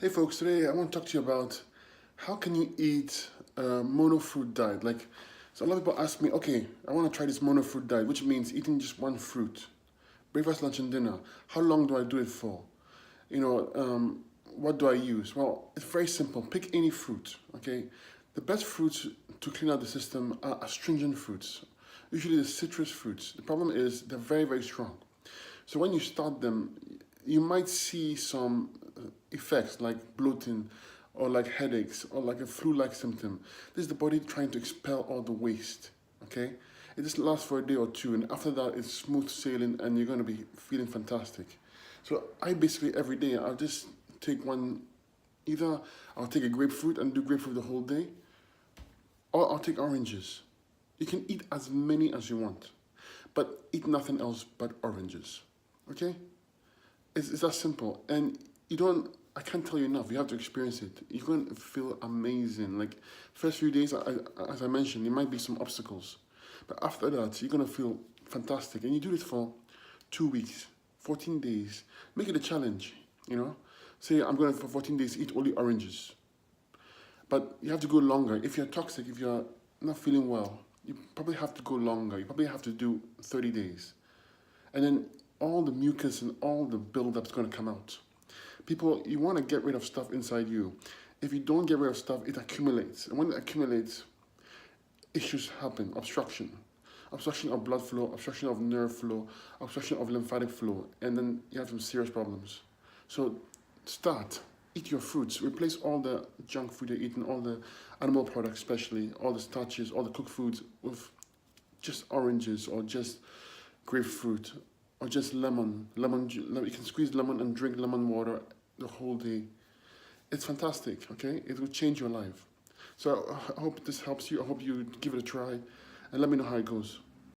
Hey folks, today I want to talk to you about how can you eat a mono-fruit diet. So a lot of people ask me, okay, I want to try this mono-fruit diet, which means eating just one fruit, breakfast, lunch, and dinner. How long do I do it for? You know, what do I use? Well, it's very simple. Pick any fruit, okay? The best fruits to clean out the system are astringent fruits, usually the citrus fruits. The problem is they're very, very strong. So when you start them, you might see some effects like bloating or like headaches or like a flu-like symptom. This is the body trying to expel all the waste, okay? It just lasts for a day or two, and after that it's smooth sailing and you're gonna be feeling fantastic. So I basically every day I'll just take one, either I'll take a grapefruit and do grapefruit the whole day, or I'll take oranges. You can eat as many as you want, but eat nothing else but oranges, okay? It's that simple. And you don't, I can't tell you enough. You have to experience it. You're going to feel amazing. Like, first few days, as I mentioned, there might be some obstacles. But after that, you're going to feel fantastic. And you do this for 2 weeks, 14 days. Make it a challenge, you know? Say, I'm going to, for 14 days, eat only oranges. But you have to go longer. If you're toxic, if you're not feeling well, you probably have to go longer. You probably have to do 30 days. And then all the mucus and all the buildup is going to come out. People, you want to get rid of stuff inside you. If you don't get rid of stuff, it accumulates. And when it accumulates, issues happen. Obstruction of blood flow, obstruction of nerve flow, obstruction of lymphatic flow. And then you have some serious problems. So start. Eat your fruits. Replace all the junk food you're eating, all the animal products especially, all the starches, all the cooked foods with just oranges or just grapefruit or just lemon. You can squeeze lemon and drink lemon water the whole day. It's fantastic, okay? It will change your life. So I hope this helps you. I hope you give it a try and let me know how it goes.